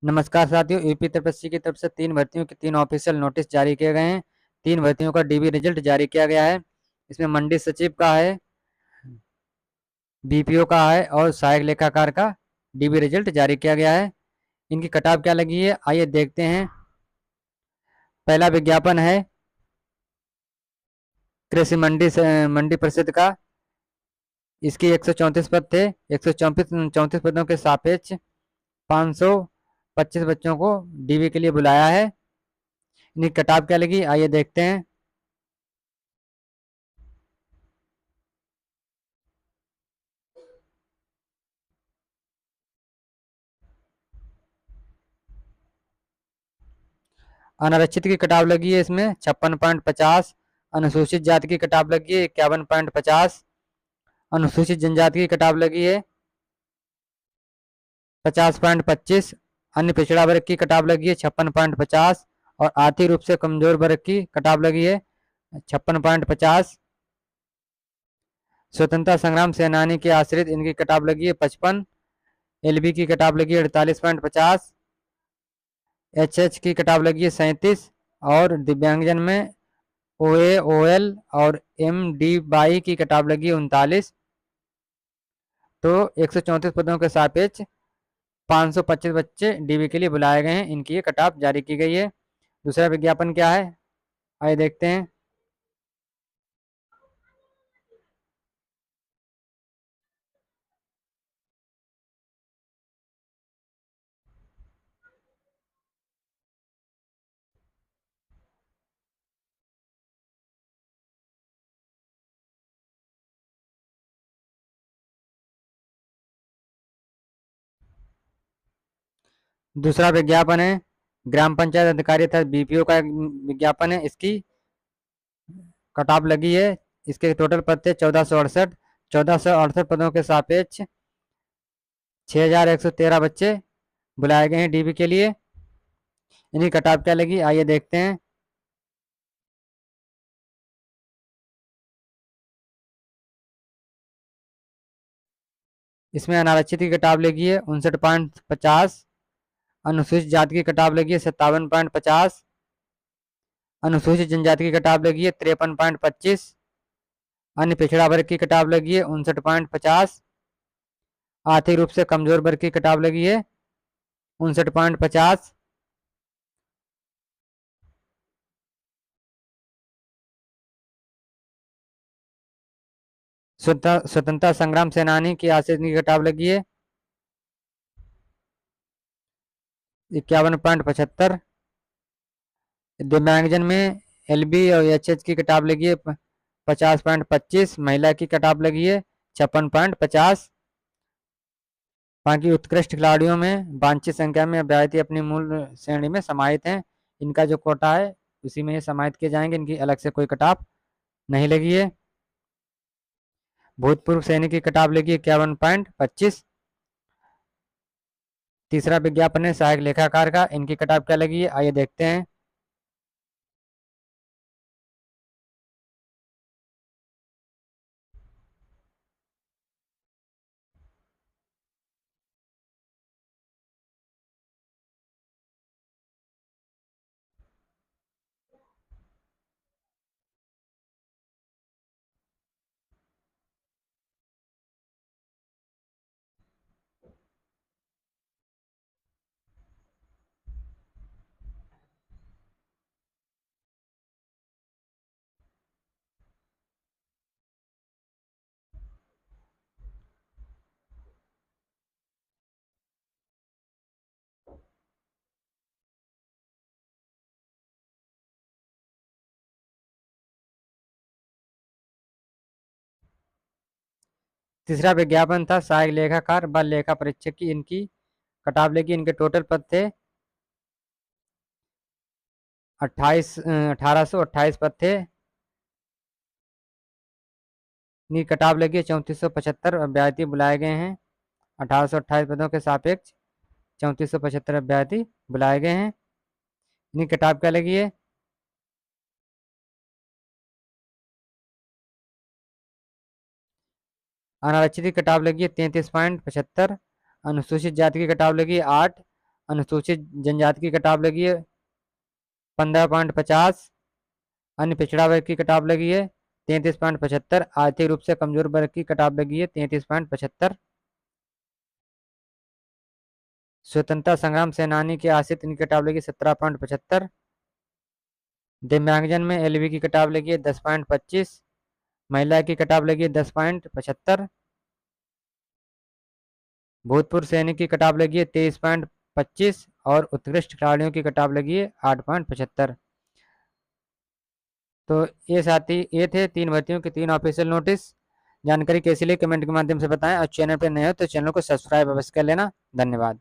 नमस्कार साथियों, यूपी तपस्वी की तरफ से 3 भर्तियों के 3 ऑफिशियल नोटिस जारी किए गए हैं। 3 भर्तियों का डीबी रिजल्ट जारी किया गया है। इसमें मंडी सचिव का है, बीपीओ का है और सहायक लेखाकार का डीबी रिजल्ट जारी किया गया है। इनकी कटाव क्या लगी है, आइए देखते हैं। पहला विज्ञापन है कृषि मंडी परिषद का। इसके 134 पद थे। 134 पदों के सापेक्ष 525 बच्चों को डीबी के लिए बुलाया है। इनकी कटाव क्या लगी, आइए देखते हैं। अनारक्षित की कटाव लगी है इसमें 56.50। अनुसूचित जाति की कटाव लगी है 51.50। अनुसूचित जनजाति की कटाव लगी है 50.25। अन्य पिछड़ा वर्ग की कटाव लगी है 56.50 और आर्थिक रूप से कमजोर वर्ग की कटाव लगी है 56.50। स्वतंत्रता संग्राम सेनानी के आश्रित इनकी कटाव लगी है 55। एलबी की कटाव लगी है 48.50। एचएच की कटाव लगी है 37 और दिव्यांगजन में ओए ओएल और एम डी बाई की कटाव लगी है 39। तो 134 पदों के सापेक्ष 525 बच्चे डीबी के लिए बुलाए गए हैं। इनकी ये कटाव जारी की गई है। दूसरा विज्ञापन क्या है, आइए देखते हैं। दूसरा विज्ञापन है ग्राम पंचायत अधिकारी अर्थात बीपीओ का विज्ञापन है। इसकी कटाव लगी है, इसके टोटल पद थे 1468। 1468 पदों के सापेक्ष 6113 बच्चे बुलाए गए हैं डीबी के लिए। इनकी कटाव क्या लगी, आइए देखते हैं। इसमें अनारक्षित की कटाव लगी है 59.50। अनुसूचित जाति की कटाव लगी है 57.50। अनुसूचित जनजाति की कटाव लगी है 53.25। अन्य पिछड़ा वर्ग की कटाव लगी है 59.50। आर्थिक रूप से कमजोर वर्ग की कटाव लगी है 59.50। स्वतंत्रता संग्राम सेनानी की आश्रित की कटाव लगी है 51.75। दिव्यांगजन में एलबी और एचएच की कटाव लगी है 50.25। महिला की कटाव लगी है 56.50। बाकी उत्कृष्ट खिलाड़ियों में वांछित संख्या में अभ्यर्थी अपनी मूल श्रेणी में समाहित हैं। इनका जो कोटा है उसी में ये समाहित किए जाएंगे। इनकी अलग से कोई कटाव नहीं लगी है। भूतपूर्व सैनिक की कटाव लगी है 51.25। तीसरा विज्ञापन है सहायक लेखाकार का। इनकी कटाव क्या लगी है, आइए देखते हैं। तीसरा विज्ञापन था सहायक लेखाकार व लेखा परीक्षक की। इनकी कटाव लगी, इनके टोटल पद थे 1828 पद थे। इनकी कटाव लगी 3475 अभ्यर्थी बुलाए गए हैं। 1828 पदों के सापेक्ष 3475 अभ्यर्थी बुलाए गए हैं। इनकी कटाव क्या लगी है, अनारक्षित की कटाव लगी है 33.75। अनुसूचित जाति की कटाव लगी 8। अनुसूचित जनजाति की कटाव लगी है 15.50। अन्य पिछड़ा वर्ग की कटाव लगी है 33.75। आर्थिक रूप से कमजोर वर्ग की कटाव लगी है 33.75। स्वतंत्रता संग्राम सेनानी के आश्रित इनकी कटाव लगी 17.75। दिव्यांगजन में एलबी की कटाव लगी है 10.25। महिला की कटाव लगी है 10.75। भूतपूर्व सैनिक की कटाव लगी है 23.25 और उत्कृष्ट खिलाड़ियों की कटाव लगी है 8.75। तो ये साथी ये थे 3 भर्तियों के 3 ऑफिशियल नोटिस। जानकारी कैसी लगी कमेंट के माध्यम से बताएं और चैनल पर नए हो तो चैनल को सब्सक्राइब अवश्य कर लेना। धन्यवाद।